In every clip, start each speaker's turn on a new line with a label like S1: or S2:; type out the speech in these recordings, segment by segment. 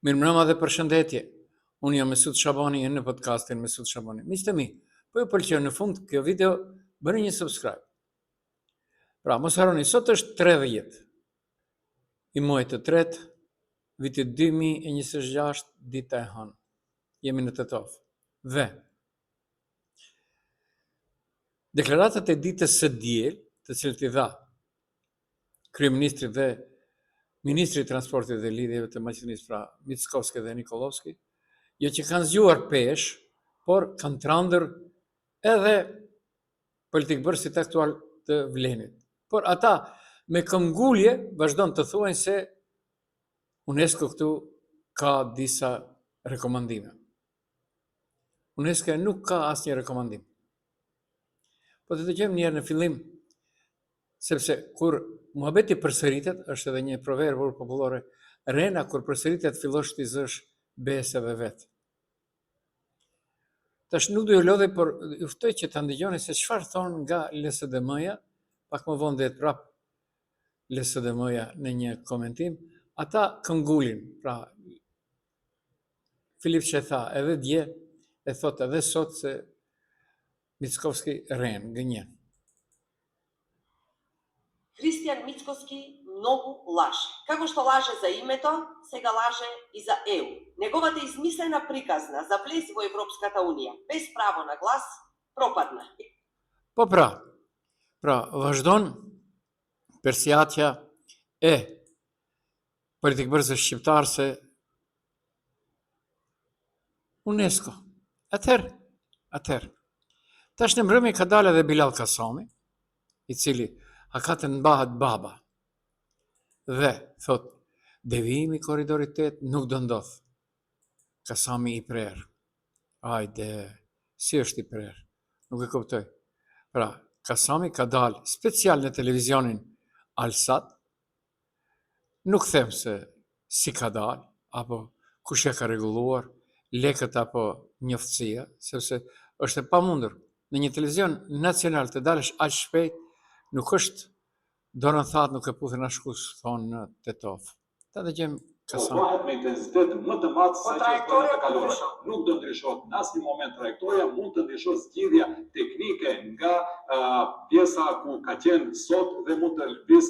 S1: Mirëmbrëma dhe përshëndetje. Unë jam Mesut Shabani në podcastin Mesut Shabani. Miq të mi, po ju pëlqen në fund kjo video, bëni një subscribe. Pra, mos harroni, sot është 30 i muajit të tretë, vitit 2026, dita e hënë. Jemi në Tetov. Dhe deklaratat e ditës së diel, të cilët i dha kryeministri dhe Ministri i Transportit dhe Lidhjeve të Maqedonisë, pra Mickovski dhe Nikolovski, jo që kanë zgjuar pesh, por kanë trandër edhe politikbërësit aktual të Vlenit. Por ata me këmbgulje vazhdon të thuajnë se UNESCO këtu ka disa rekomandime. UNESCO nuk ka asnjë rekomandim. Po të dëgjojmë një herë në fillim, sepse kur muhabeti përsëritet, është edhe një proverb popullore, rena kur përsëritet fillosh t'i zësh bese dhe vetë. Tash nuk do ju lodhej, por ju ftoj që ta ndëgjoni se çfarë thonë nga LSDM-ja, pak më vonë dhe prap LSDM-ja në një komentim, ata këmbgulin, pra Filip që tha edhe dje, e thot edhe sot se Mickovski ren, gënjen.
S2: Християн Мицковски много лаже. Како што лаже за името, сега лаже и за ЕУ. Неговата измислена приказна за влез во Европската унија без право на глас пропадна.
S1: Po pra vazhdon persjatja e politikbërësve shqiptarë se UNESCO. Atëherë. Tash në mbrëmje ka dalë edhe Bilal Kasami, i cili akatë mbahet baba. Dhe thot, devijimi i korridorit 8 nuk do ndodh. Kasami i prerë. Ajde, si është i prerë? Nuk e kuptoj. Pra, Kasami ka dalë special në televizionin Alsat. Nuk them se si ka dalë, apo kush e ka rregulluar, lekët apo njoftësia, sepse është e pamundur në një televizion nacional të dalësh aq shpejt, nuk është dorën thatë, nuk e puthin ashkush, thonë në Tetov. Ta dëgjojmë Kasami.
S3: Bëhet me intensitet më të madh sa që trajtoria të kalore. Nuk do ndryshohet në asnjë moment trajtoria, mund të ndryshohet zgjidhja teknike nga pjesa ku ka qenë sot dhe mund të lëviz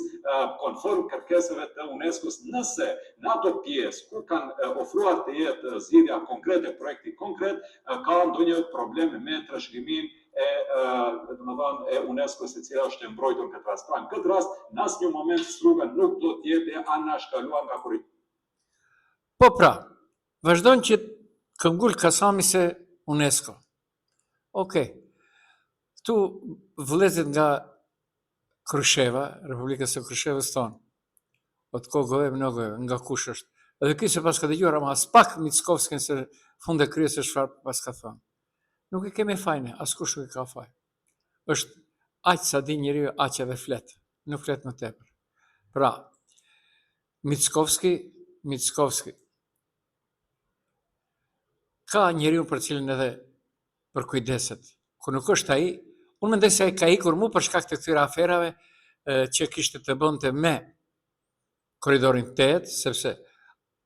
S3: konform kërkesave të UNESCO-s, nëse në ato pjesë ku kanë ofruar të jetë zgjidhja konkrete, projekti konkret, ka ndonjë problem me trashëgiminë e UNESCO-s e cila është e mbrojtur në këtë rast. Pra, në këtë rast, në asnjë moment rruga nuk do të jetë anashkaluar nga korridori.
S1: Po pra, vazhdon që këmbgul Kasami se UNESCO. Okej. Këtu vëllezërit nga Krusheva, Republikës së Krushevës thonë, od kogo je mnogo je, nga kush është. Edhe ky se pas ka dëgjuar, ama as pak Mickovskin se fund e kryes se çfarë pas ka thonë. Nuk e kemi fajne, askush nuk e ka faj. Është aq sa di njeriu, aq edhe flet, nuk flet më tepër. Pra, Mickovski ka njeriu për cilën edhe për kujdeset. Kur nuk është ai, unë mendoj se ai ka ikur mu për shkak të këtyre aferave që kishte të bënte me korridorin 8, sepse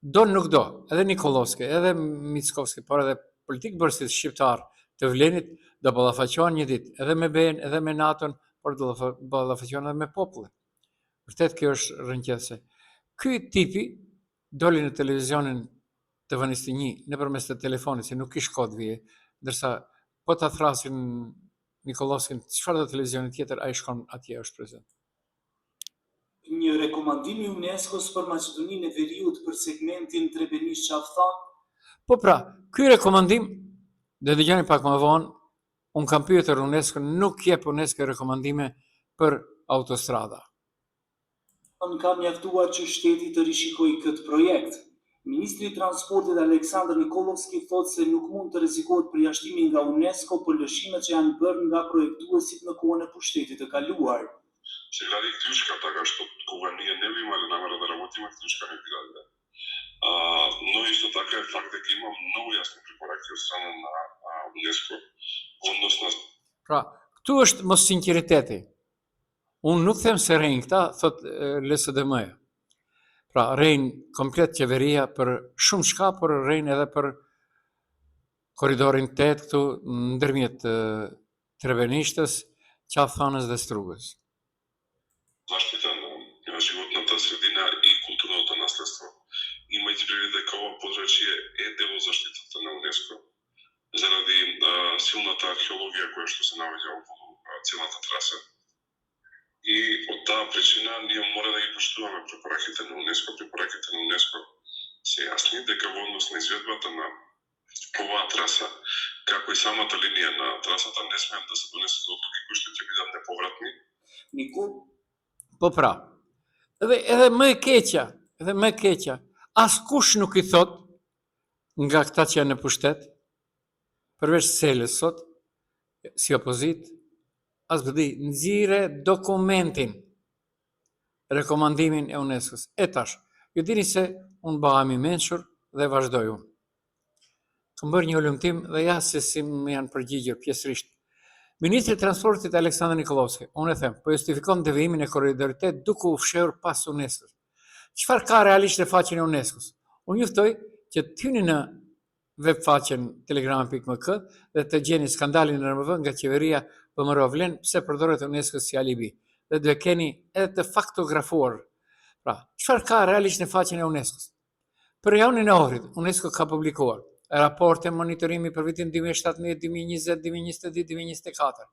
S1: do nuk do, edhe Nikolovski, edhe Mickovski, por edhe politikbërësit shqiptar të Vlenit do ballafaqohen një ditë, edhe me BE-n, edhe me NATO-n, por do ballafaqohen edhe me popullin. Vërtet kjo është rënqese. Ky tipi doli në televizionin të Vënisë të 1 nëpërmes të telefonit, se nuk kish kod vije, ndërsa po ta thrasin Nikolovskin, çfarë do televizioni tjetër, ai shkon atje, është prezent.
S4: Një rekomandim i UNESCO-s për Maqedoninë e Veriut për segmentin Trebenish-Çavthan.
S1: Po pra, ky rekomandim, dhe dëgjoni pak më vonë, unë kam pyetur UNESCO, nuk jep UNESCO rekomandime për autostrada.
S4: Ka mjaftuar që shteti të rishikojë këtë projekt. Ministri i Transportit Aleksandr Nikolovski thotë se nuk mund të rrezikohet përjashtimi nga UNESCO për lëshimet që janë bërë nga projektuesit në kohën e pushtetit të kaluar.
S5: Се гради клучка, така што кога ние не би имали намера да работиме, клучка не би градиле. Но исто така е факт дека има многу јасни препораки од страна на ЮНЕСКО во однос на...
S1: Pra, këtu është mos sinqeriteti. Unë nuk them se rejnë këta, thot LSDM-ja. Pra, rejnë komplet qeveria për shumë shka, por rejnë edhe për koridorin 8 këtu ndërmjet Trevenishtës, Qaftanës dhe Strugës.
S5: Zaštita na životната средина и културното наследство, имајќи предвид дека ова подрачје е дел од заштитата на УНЕСКО заради силната археологија која што се наоѓа околу целата траса. И од таа причина ние мора да ги поштуваме препораките на УНЕСКО. Препораките на УНЕСКО се јасни дека во однос на изведбата на оваа траса, како и самата линија на трасата, не смеат да се донесат одлуки кои што ќе бидат неповратни.
S1: Po pra, edhe më e keqja, askush nuk i thot nga këta që janë në pushtet, përveç Selës sot, si opozit, as bëdi nxire dokumentin, rekomandimin e UNESCO-s. E tash, ju dini se unë bëham i mençur dhe vazhdoj unë. Kam bërë një ullumtim dhe ja se si më janë përgjigjur pjesërisht. Ministri i Transportit Aleksandr Nikolovski, unë e them, po justifikon devijimin e korridorit 8 duke u fshehur pas UNESCO-s. Çfarë ka realisht në faqen e UNESCO-s? Unë juftoj që të hyni në web faqen telegram.mk dhe të gjeni skandalin në RMV nga qeveria PMRO Vlen pse përdoret UNESCO si alibi. Dhe duhet keni edhe të faktografuar. Pra, çfarë ka realisht në faqen e UNESCO-s? Për javën e Ohrit, UNESCO ka publikuar raporte monitorimi për vitin 2017, 2020, 2022, 2024,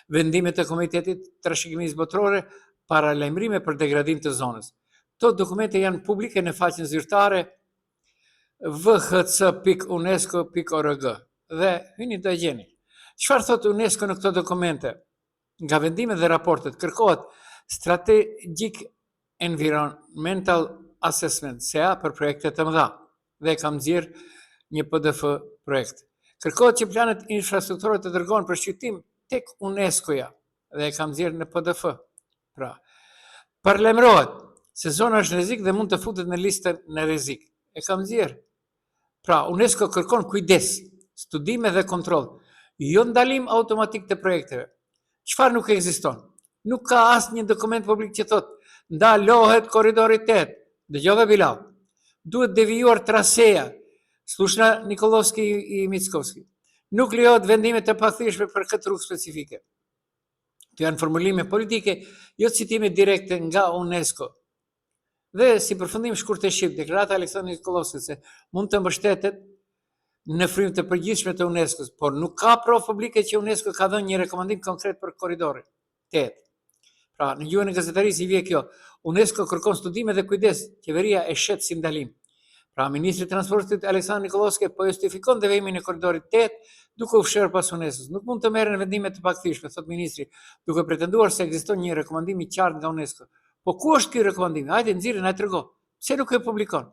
S1: vendimet e Komitetit Trashëgimisë Botërore, paralajmërime për degradim të zonës. Këto dokumente janë publike në faqen zyrtare vhc.unesco.org dhe hyni do e gjeni. Çfarë thot UNESCO në këto dokumente? Nga vendimet dhe raportet kërkohet Strategic Environmental Assessment, SEA, për projekte të mëdha dhe kam nxjerr një PDF projekt. Kërkohet që planet infrastrukturore të dërgohen për shqyrtim tek UNESCO-ja dhe e kam nxjerr në PDF. Pra, paralajmërohet se zona është rrezik dhe mund të futet në listën në rrezik. E kam nxjerr. Pra, UNESCO kërkon kujdes, studime dhe kontroll, jo ndalim automatik të projekteve. Çfarë nuk ekziston? Nuk ka asnjë dokument publik që thot ndalohet korridori 8. Dëgjove Bilal. Duhet devijuar traseja. Slushna Nikolovski i Mickovski. Nuk lejohet vendime të pathyeshme për këtë rrugë specifike. Të janë formulime politike, jo citime direkte nga UNESCO. Dhe si përfundim shkurt e shqip, deklarata Aleksandr Nikolovski se mund të mbështetet në frymë të përgjithshme të UNESCO-s, por nuk ka provë publike që UNESCO ka dhënë një rekomandim konkret për korridorin 8. Pra, në gjuhën e gazetarisë i vje kjo, UNESCO kërkon studime dhe kujdes, qeveria e shet si ndalim. Pra, Ministri i Transportit Aleksandr Nikolovski po justifikon devijimin e korridorit 8 duke u fshehur pas UNESCO-s. Nuk mund të merren vendime të pakthyeshme, thot ministri, duke pretenduar se ekziston një rekomandim i qartë nga UNESCO. Po ku është ky rekomandim? Hajde nxirri na trego. Pse nuk e publikon?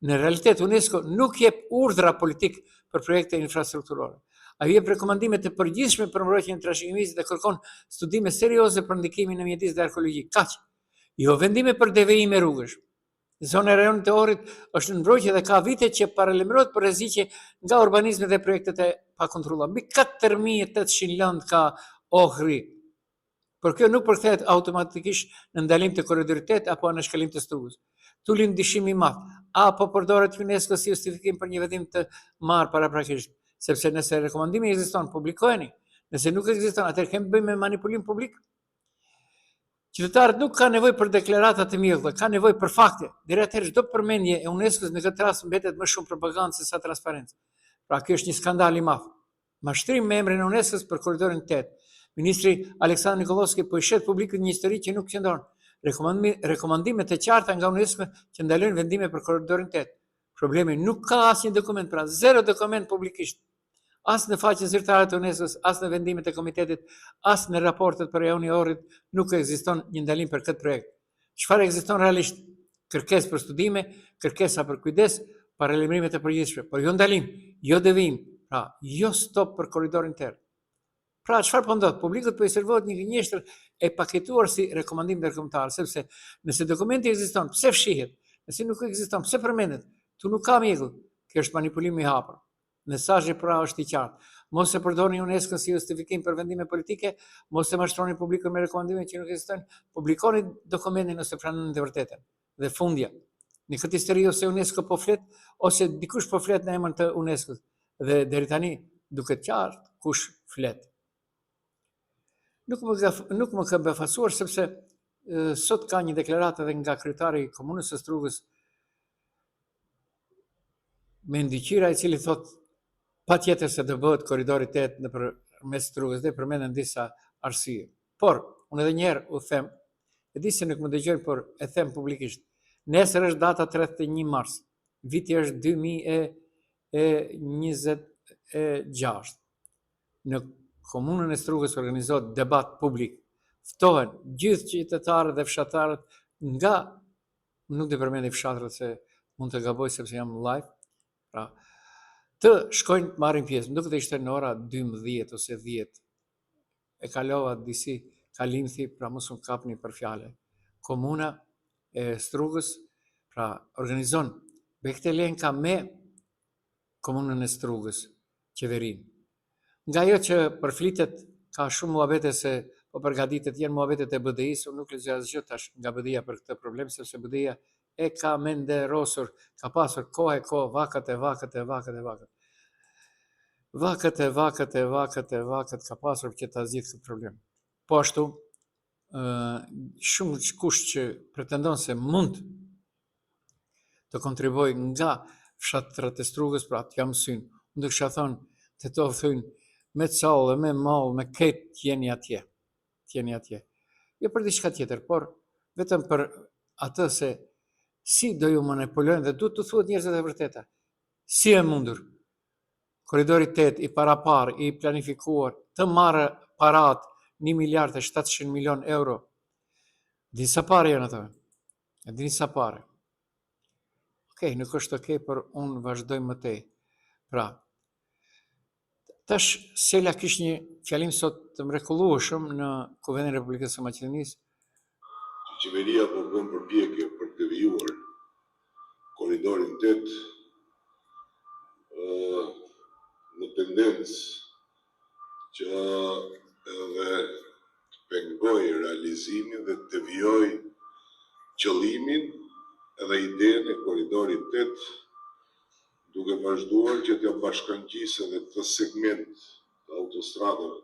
S1: Në realitet UNESCO nuk jep urdhra politik për projekte infrastrukturore. Ai jep rekomandime të përgjithshme për mbrojtjen e trashëgimisë dhe kërkon studime serioze për ndikimin në mjedis dhe arkeologji. Kaq. Jo vendime për devijime rrugësh. Zona e rajonit të Ohrit është në mbrojtje dhe ka vite që paralajmërohet për rreziqe nga urbanizmi dhe projektet e pakontrolluara. Mbi 4800 lëndë ka Ohri. Por kjo nuk përkthehet automatikisht në ndalim të korridorit 8 apo në shkalim të Strugës. Tu lind dyshim i madh. Apo përdoret UNESCO si justifikim për një vendim të marrë paraprakisht, sepse nëse rekomandimi ekziston, publikojeni. Nëse nuk ekziston, atëherë kemi bëjmë me manipulim publik. Qytetarët nuk ka nevojë për deklarata të mjellta, ka nevojë për fakte. Deri atëherë çdo përmendje e UNESCO-s në këtë rast mbetet më shumë propagandë se sa transparencë. Pra ky është një skandal i madh. Mashtrim me emrin e UNESCO-s për korridorin 8. Ministri Aleksandr Nikolovski po i shet publikut një histori që nuk qëndron. Rekomandime të qarta nga UNESCO që ndalojnë vendime për korridorin 8. Problemi nuk ka asnjë dokument, pra zero dokument publikisht. As në faqen zyrtare të UNESCO-s, as në vendimet e komitetit, as në raportet për rajonin e Ohrit nuk ekziston një ndalim për këtë projekt. Çfarë ekziston realisht? Kërkesë për studime, kërkesa për kujdes, paralajmërime të përgjithshme, por jo ndalim, jo devijim, pra jo stop për korridorin 8. Pra, çfarë po ndodh? Publikut po i servohet një gënjeshtër e paketuar si rekomandim ndërkombëtar, sepse nëse dokumenti ekziston, pse fshihet? Nëse nuk ekziston, pse përmendet? Tu nuk ka mjegull. Kjo është manipulim i hapur. Mesazhi pra është i qartë. Mos e përdorni UNESCO si justifikim për vendime politike, mos e mashtroni publikun me rekomandime që nuk ekzistojnë, publikoni dokumentin nëse pranoni të vërtetën. Dhe fundja, Në këtë histori ose UNESCO po flet, ose dikush po flet në emër të UNESCO. Dhe deri tani duket qartë kush flet. Nuk më ka befasuar sepse sot ka një deklaratë edhe nga kryetari i komunës së Strugës me Ndiqira, i cili thot patjetër se do bëhet korridori 8 nëpërmes Strugës dhe përmenden disa arsye. Por unë edhe një herë u them, e di se nuk më dëgjojnë, por e them publikisht. Nesër është data 31 mars. Viti është 2026. Në komunën e Strugës organizohet debat publik. Ftohen gjithë qytetarët dhe fshatarët nga, nuk do përmendi fshatarët se mund të gaboj sepse jam live, pra, të shkojnë të marrin pjesë. Nuk të ishte në ora 12 ose 10. E kalova disi kalimthi, pra mos më kapni për fjale. Komuna e Strugës, pra, organizon Bektelenka me komunën e Strugës, qeverinë. Nga ajo që përflitet, ka shumë muhabete se po përgatitet, janë muhabetet e BDI-s, unë nuk lexoj asgjë tash nga BDI-ja për këtë problem, sepse BDI-ja e ka menderosur, ka pasur kohë, vakat ka pasur që ta zgjidhë këtë problem. Po ashtu, shumë kush që pretendon se mund të kontriboj nga fshatrat e Strugës, pra të jam synë. Unë kisha thonë të to thënë me callë, me mallë, me ketë jeni atje. Jo për diçka tjetër, por vetëm për atë se si do ju manipulojnë dhe duhet të thuhet njerëzit e vërteta. Si e mundur korridori 8 i parapar, i planifikuar, të marrë parat 1.700.000.000 euro. Disa pare janë ato. Disa pare. Okej, nuk është okej, por unë vazhdoj më tej. Pra, tash Sela kish një fjalim sot të mrekullueshëm në Kuvendin e Republikës së Maqedonisë.
S6: Qeveria po bën përpjekje për të vijuar korridorin 8 në tendencë që edhe pengoj realizimin dhe të vijoj qëllimin edhe idenë e korridorit 8, duke vazhduar që t'ja bashkangjisë edhe këtë segment të autostradave,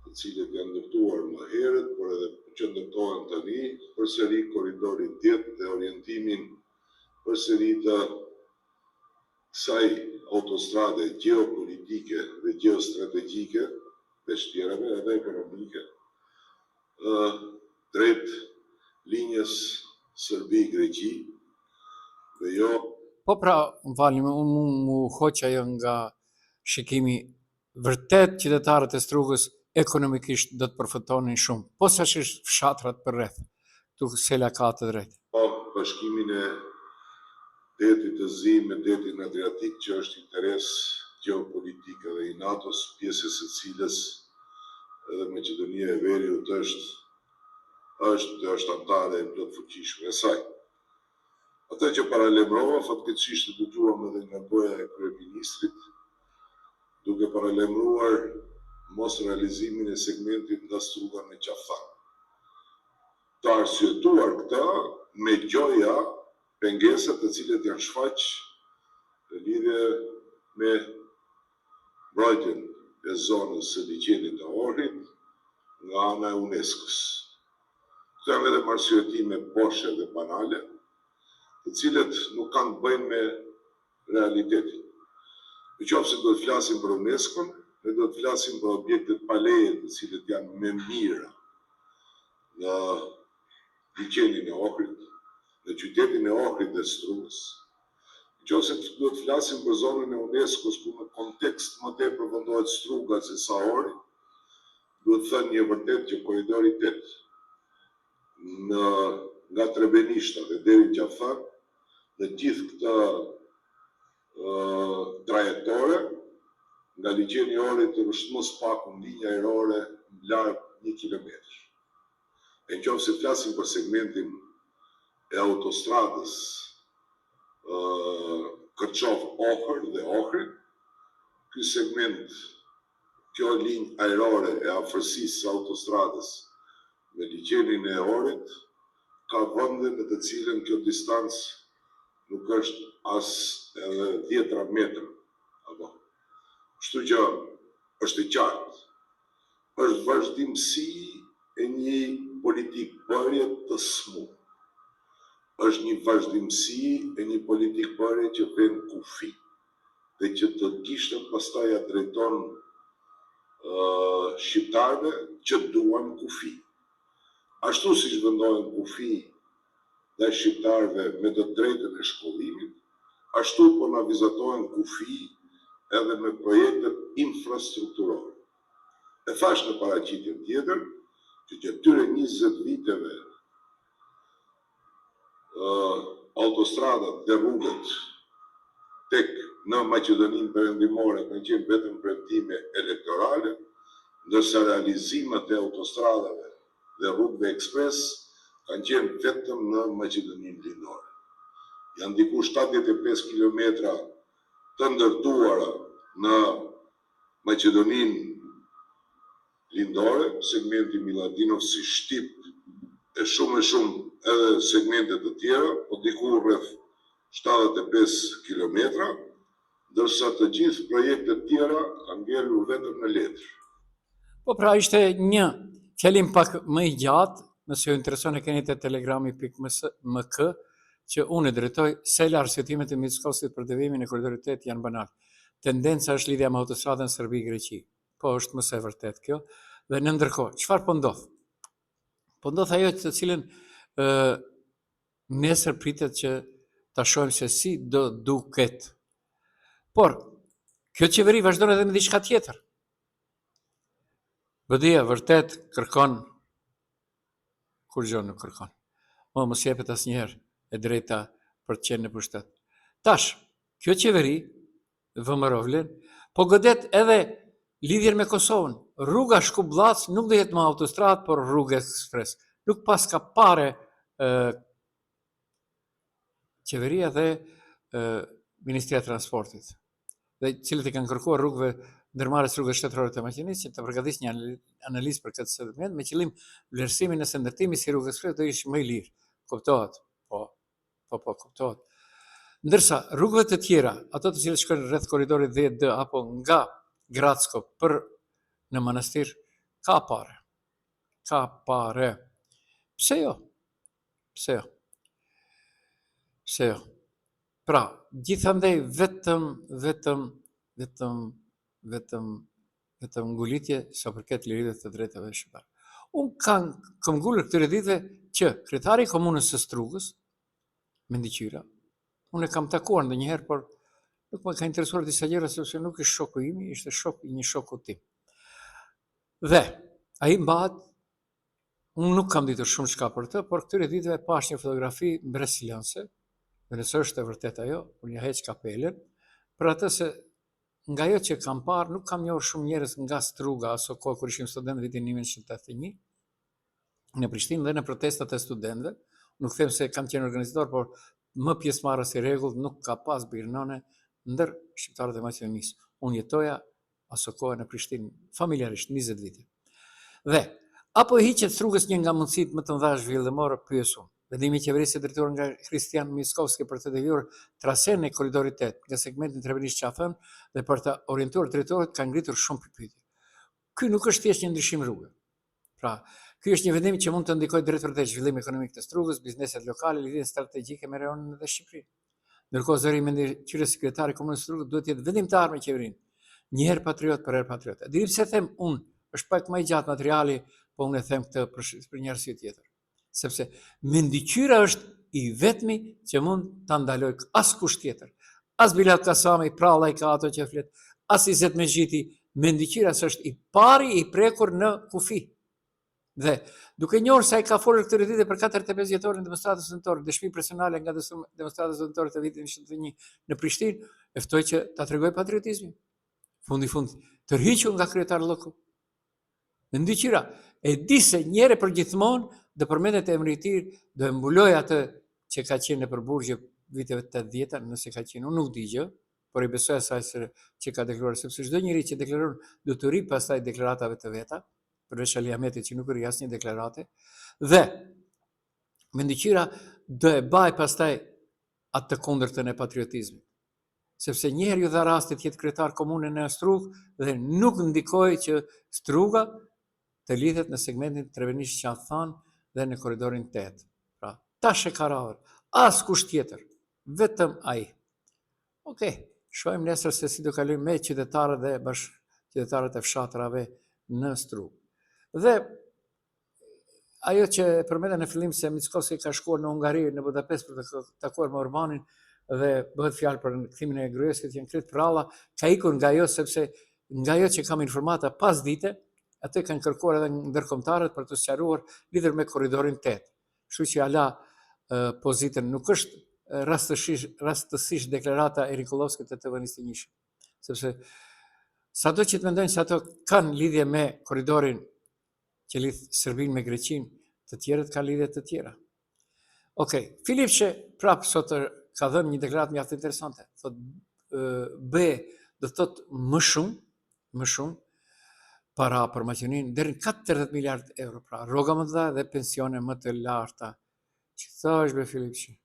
S6: të cilët janë ndërtuar më herët, por edhe që ndërtohen tani, përsëri korridori 8 dhe orientimin përsëri të kësaj autostrade geopolitike dhe geostrategjike, dhe shtjerave edhe ekonomike, drejt linjës Serbi-Greqi, dhe jo.
S1: Po pra, më falni, unë mu hoq ajo nga shikimi vërtet qytetarët e Strugës ekonomikisht do të përfitonin shumë. Po sa është fshatrat për rreth, tu Sela ka të drejtë.
S6: Po bashkimin e detit të zi me detin Adriatik që është interes geopolitik edhe i NATO-s, pjesës së cilës edhe Maqedonia e Veriut është antare e plot fuqishme e saj. Atë që paralemrova, fatkeqësisht të dëgjuam edhe nga goja e kryeministrit, duke paralemruar mos realizimin e segmentit nga Struga në Qafan. Të arsyetuar këta me gjoja pengesat të cilët janë shfaq në lidhje me mbrojtjen e zonës së liçenit të Ohrit nga ana e UNESCO-s. Këto janë edhe arsyetime boshe dhe banale, të cilët nuk kanë të bëjnë me realitetin. Nëse do të flasim për UNESCO-n, ne do të flasim për objektet paleje të cilët janë me mira në liçenin e Ohrit, në qytetin e Ohrit dhe Strugës. Nëse do të flasim për zonën e UNESCO-s ku në kontekst më tepër vendohet Struga se sa Ohri, duhet të thënë një vërtet që korridori 8 nga Trebenishta dhe deri në Qafan, në gjithë këtë trajektore, nga liçeni i Ohrit të është mos pak në linja ajrore larg 1 kilometër. E nëse flasim për segmentin e autostradës Kërçov-Ohër dhe Ohrid, ky segment, kjo linjë ajrore e afërsisë së autostradës me liçenin e Ohrit, ka vende në të cilën kjo distancë nuk është as edhe 10 metra. Apo. Kështu që është e qartë. Është vazhdimësi e një politikë bërje të smur. Është një vazhdimësi e një politikë bërje që vjen kufi dhe që të kishte pastaj ja drejton shqiptarëve që duan kufi. Ashtu siç vendohen kufi dhe shqiptarëve me të drejtën e shkollimit, ashtu po na vizatohen kufi edhe me projektet infrastrukturore. E thash në paraqitjen tjetër, që këtyre 20 viteve autostradat dhe rrugët tek në Maqedoninë Perëndimore kanë qenë vetëm premtime elektorale, ndërsa realizimet e autostradave dhe rrugëve ekspres kanë qenë vetëm në Maqedoninë Lindore. Janë diku 75 kilometra të ndërtuara në Maqedoninë Lindore, segmenti Miladinov si Shtip e shumë edhe segmentet të tjera, po diku rreth 75 kilometra, ndërsa të gjithë projektet tjera kanë ngelur vetëm në letër.
S1: Po pra ishte një fjalim pak më i gjatë, nëse ju intereson e keni te telegrami.mk, që unë e drejtoj, sela arsjetimet e Mickoskit për devimin e korridorit 8 janë banal. Tendenca është lidhja me autostradën Serbi-Greqi. Po është mëse vërtet kjo. Dhe në ndërkohë, çfarë po ndodh? Po ndodh ajo të cilën nesër pritet që ta shohim se si do duket. Por, kjo qeveri vazhdon edhe me diçka tjetër. BD-ja vërtet kërkon, kur gjë nuk kërkon. Mos jepet asnjëherë e drejta për të qenë në pushtet. Tash, kjo qeveri, VMRO-vlen, po godet edhe lidhjen me Kosovën. Rruga Shkup-Llac nuk do jetë më autostradë, por rrugë ekspres. Nuk pas ka pare qeveria dhe Ministria e Transportit, dhe cilët i kanë kërkuar rrugëve ndërmarrjes rrugës shtetërore të Maqedonisë që të përgatisë një analizë për këtë segment me qëllim vlerësimin nëse ndërtimi si rrugë ekspres do ishte më i lirë. Kuptohet? Po, kuptohet. Ndërsa rrugëve të tjera, ato të cilët shkojnë rreth korridorit 10D apo nga Gratsko për në manastir, ka pare. Ka pare. Pse jo? Pse jo? Pra, gjithandej vetëm ngulitje sa përket lirive të drejtave shqiptare. Unë kam ngulur këtyre ditëve që kryetari i komunës së Strugës, Mendiqyra, unë e kam takuar ndonjëherë, por nuk më ka interesuar disa gjëra sepse nuk është shoku im, ishte një shoku tim. Dhe ai mbahet, unë nuk kam ditur shumë çka për të, por këtyre ditëve pash një fotografi brezilianse, dhe nëse është e vërtet ajo, unë ja heq kapelen, për atë se nga ajo që kam parë, nuk kam njohur shumë njerëz nga Struga, aso kohë kur ishim student vitin 1981, në Prishtinë dhe në protestat e studentëve. Nuk them se kam qenë organizator, por më pjesëmarrës i rregull nuk ka pas birnone ndër shqiptarët e Maqedonisë. Unë jetoja aso kohë në Prishtinë familjarisht 20 vite. Dhe apo hiqet Strugës një nga mundësitë më të mëdha zhvillimore, pyesum. Vendimi i qeverisë drejtuar nga Kristian Mickoski për të devijuar trasenë e korridorit 8 nga segmenti Trebënish-Qafën dhe për të orientuar drejtorët ka ngritur shumë pyetje. Ky nuk është thjesht një ndryshim rruge. Pra, ky është një vendim që mund të ndikojë drejt vërtet zhvillimin ekonomik të Strugës, bizneset lokale, lidhjen strategjike me rajonin dhe Shqipërinë. Ndërkohë zëri Mendiqyra, sekretari i komunës së Strugës, duhet të jetë vendimtar me qeverinë. Një herë patriot, për herë patriot. Diri pse them unë, është pak më i gjatë materiali, po unë e them këtë për një arsye tjetër. Sepse Mendiqyra është i vetmi që mund ta ndalojë askush tjetër. As Bilal Kasami, pralla i ka ato që flet, as Izet Mexhiti, Mendiqyra është i pari i prekur në kufi. Dhe duke njohur se ai ka folur këtyre ditë për 45 vjetorin e demonstratës studentore, dëshmi personale nga demonstratës studentore të vitit 1991 në Prishtinë, e ftoi që ta tregoj patriotizmin. Fundi tërhiqur nga kryetari lloku. Mendiqyra e di se njëre për gjithmonë do përmendet emri i tij, do e mbuloj atë që ka qenë në përburgje viteve 80-ta, nëse ka qenë, unë nuk di gjë, por i besoj asaj që ka deklaruar, sepse çdo njeri që deklaron do të rri pastaj deklaratave të veta, përveç Ali Ahmetit që nuk rri asnjë deklarate, dhe Mendiqyra do e baj pastaj atë të kundërtën e patriotizmit. Sepse njëherë ju dha rastit jetë kryetar komune në Strugë dhe nuk ndikoi që Struga të lidhet në segmentin Trevenisht Qafan dhe në korridorin 8. Pra, tash e ka rrahur, as kush tjetër, vetëm ai. Okej, shohim nesër se si do kalojmë me qytetarët dhe qytetarët e fshatrave në Strugë. Dhe ajo që përmenda në fillim se Mickovski ka shkuar në Hungari, në Budapest për të takuar me Orbanin dhe bëhet fjalë për kthimin e Gruevskit, janë kret pralla, ka ikur nga ajo sepse nga ajo që kam informata pas dite, atë kanë kërkuar edhe ndërkombëtarët për të sqaruar lidhur me korridorin 8. Kështu që ala pozitën nuk është rastësisht deklarata e Rikollovskit të TV-21, sepse sado që të mendojnë se ato kanë lidhje me korridorin që lidh Serbinë me Greqinë, të tjerët kanë lidhje të tjera. Okej, Filipçe prap sot ka dhënë një deklaratë mjaft interesante. Thotë B do thotë më shumë para për Maqedoninë deri në 40 miliard euro, pra rroga më të mëdha dhe pensione më të larta. Që thash be Filipçe?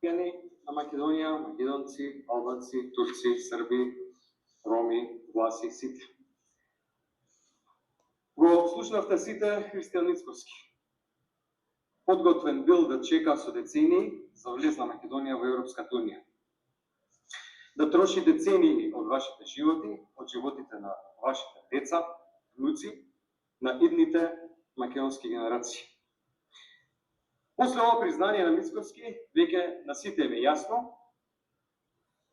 S7: Jeni na Македонија, македонци, албанци, турци, срби, роми, власи, сите. Го слушнавте сите Христијан Мицковски. Подготвен бил да чека со децении за влез на Македонија во Европската Унија. Да троши децении од вашите животи, од животите на вашите деца, внуци, на идните македонски генерации. После ова признание на Мицковски, веќе на сите им е јасно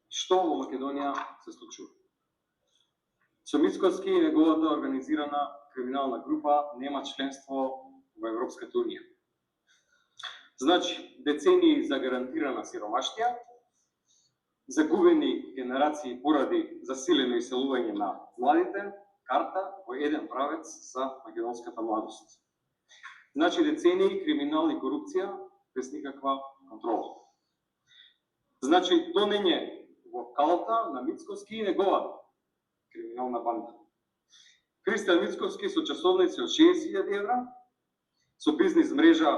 S7: што во Македонија се случува. Со Мицковски и неговата организирана криминална група нема членство во Европската Унија. Значи, децении за гарантирана сиромаштија, загубени генерации поради засилено иселување на младите, карта во еден правец за македонската младост. Значи, децении криминал и корупција без никаква контрола. Значи, тонење во калта на Мицковски и негова криминална банда. Христијан Мицковски со часовници од 60.000 евра, со бизнис мрежа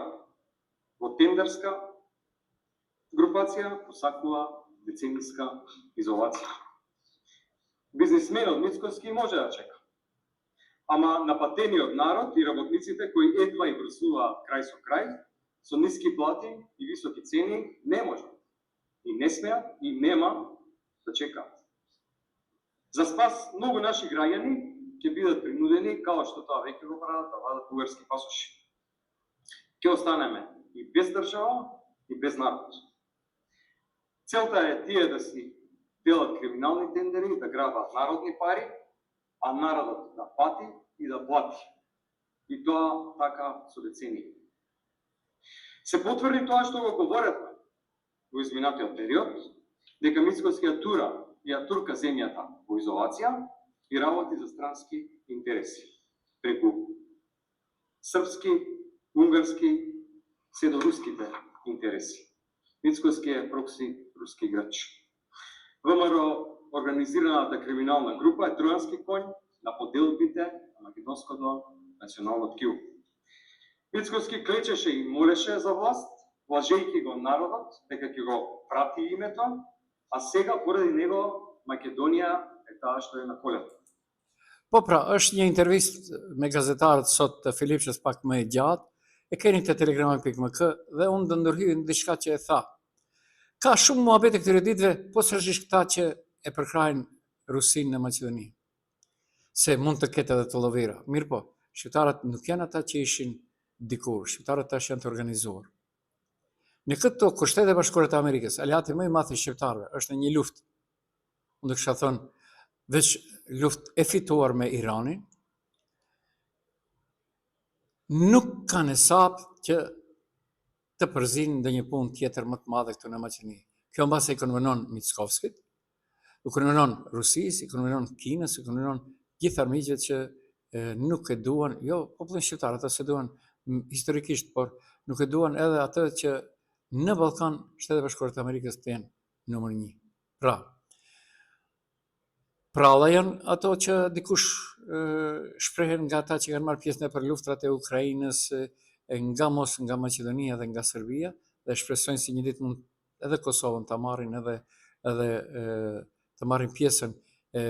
S7: во тендерска групација, посакува деценијска изолација. Бизнисменот Мицковски може да чека, ама напатениот народ и работниците кои едва и врзуваат крај со крај, со ниски плати и високи цени, не можат, и не смеат, и нема да чекаат. За спас, многу наши граѓани ќе бидат принудени, као што тоа веќе го прават, да вадат бугарски пасоши. Ќе останеме и без држава, и без народ. Целта е тие да си делат криминални тендери, да грабат народни пари, а народот да пати и да плати. И тоа така со децении. Се потврди тоа што го говоревме во изминатиот период, дека Мицковски ја тура и ја турка земјата во изолација и работи за странски интереси, преку српски, унгарски, се до руските интереси. Мицковски е прокси руски играч. ВМРО, организираната криминална група, е тројански конј на поделбите на македонското национално ткиво. Мицковски клечеше и молеше за власт, лажејќи го народот дека ќе го прати името, а сега поради него Македонија е таа што е на колена.
S1: Po pra, është një intervistë me gazetarët sot të Filipçes pak më e gjatë, e keni të telegrama.mk dhe unë do ndërhyj në diçka që e tha. Ka shumë muhabete këtyre ditëve, po sërish këta që e përkrajnë Rusinë në Maqedoni. Se mund të ketë edhe të llovira. Mirë po, shqiptarët nuk janë ata që ishin dikur, shqiptarët tash janë të organizuar. Në këto kur Shtetet e Bashkuara të Amerikës, aleati më i madh i shqiptarëve është në një luftë. Unë do kisha thënë veç luftë e fituar me Iranin, nuk kanë hesap që të përzinë ndonjë punë tjetër më të madhe këtu në Maqedoni. Kjo mbase i konvenon Mickovskit, i konvenon Rusisë, i konvenon Kinës, i konvenon gjithë armiqve që nuk e duan, jo popullin shqiptar, ata se duan historikisht, por nuk e duan edhe atë që në Ballkan Shtetet e Bashkuara të Amerikës të jenë numër 1. Pra, pralla janë ato që dikush shprehen nga ata që kanë marrë pjesë në për luftrat e Ukrainës, nga Maqedonia dhe nga Serbia, dhe shpresojnë si një ditë mund edhe Kosovën të marrin edhe të marrin pjesën e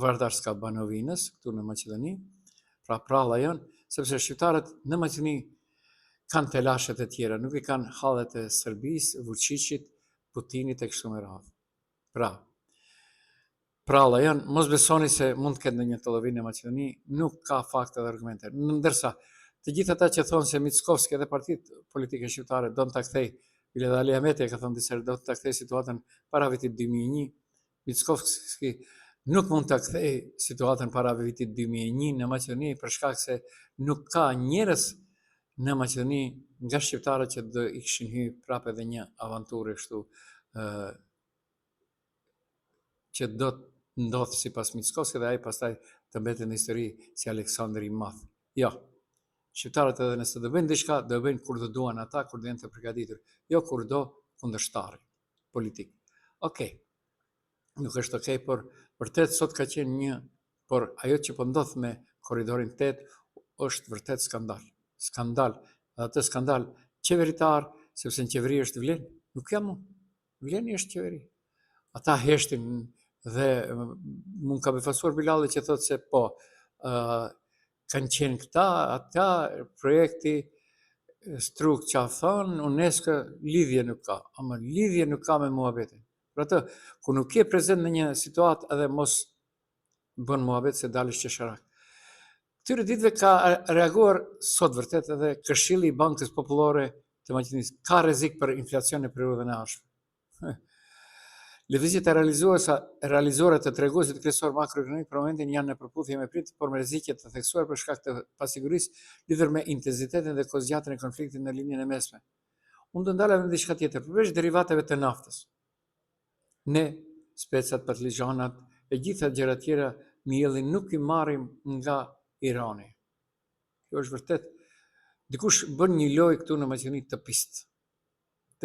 S1: Vardarska Banovinës këtu në Maqedoni, pra pralla janë, sepse shqiptarët në Maqedoni kanë telashet e tjera, nuk i kanë hallet e Serbisë, Vučićit, Putinit e kështu me radhë. Pra, pralla janë, mos besoni se mund të ketë ndonjë të llovinë në Maqedoni, nuk ka fakte dhe argumente. Ndërsa të gjithë ata që thonë se Mickovski dhe partitë politike shqiptare do të ta kthej, bile dhe Ali Ahmeti e ka thënë disa herë, do të ta kthej situatën para vitit 2001, Mickovski nuk mund ta kthej situatën para vitit 2001 në Maqedoni për shkak se nuk ka njerëz në Maqedoni nga shqiptarët që do i kishin hyrë prapë edhe një avanturë kështu që do të ndodhë sipas Mickovski dhe ai pastaj të mbetet në histori si Aleksandri i Madh. Jo. Shqiptarët edhe nëse do bëjnë diçka, do bëjnë kur do duan ata, kur do jenë të përgatitur, jo kur do kundërshtari politik. Okej. Nuk është okej, por vërtet sot ka qenë por ajo që po ndodh me korridorin 8 është vërtet skandal. Skandal, dhe atë skandal qeveritar, sepse në qeveri është vlen, nuk jam unë. Vleni është qeveri. Ata heshtin dhe mund ka befasuar Bilali që thotë se po, kanë qenë këta, ata, projekti Struk që a thonë, UNESCO, lidhje nuk ka. Ama lidhje nuk ka me muhabetin. Për atë, ku nuk je prezent në një situatë edhe mos bën muhabet se dalësh qesharak. Këtyre ditëve ka reaguar sot vërtet edhe Këshilli i Bankës Popullore të Maqedonisë. Ka rrezik për inflacion në periudhën e ardhshme. Lëvizjet e realizuara të treguesit kryesor makroekonomik për momentin janë në përputhje me prit, por me rreziqe të theksuar për shkak të pasigurisë lidhur me intensitetin dhe kozgjatjen e konfliktit në linjën e mesme. Unë do ndalem në diçka tjetër, përveç derivateve të naftës. Ne, specat, patligjanat e gjitha gjëra tjera miellin nuk i marrim nga Irani. Kjo është vërtet. Dikush bën një lojë këtu në Maqedoni të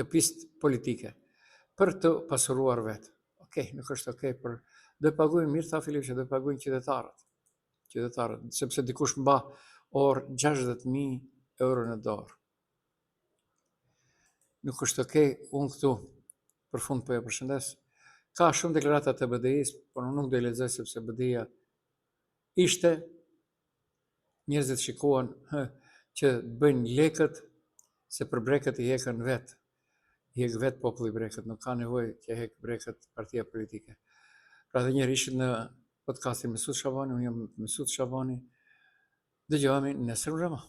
S1: pist politike, për të pasuruar vetë. Okej, nuk është okej, për do e paguajnë mirë, tha Filip, që do e paguajnë qytetarët, sepse dikush mba orë 60.000 euro në dorë. Nuk është okej, unë këtu, për fund po e përshëndes, ka shumë deklarata të BDI-s, por unë nuk do i lexoj sepse BDI-ja ishte, njerëzit shikuan që bëjnë lekët, se për brekët i hekën vetë. I hek vetë populli brekët, nuk ka nevojë që hek brekët partia politike. Pra dhe njerë ishit në podcastin Mesut Shabani, unë jam Mesut Shabani, dëgjohemi nesër në Rama.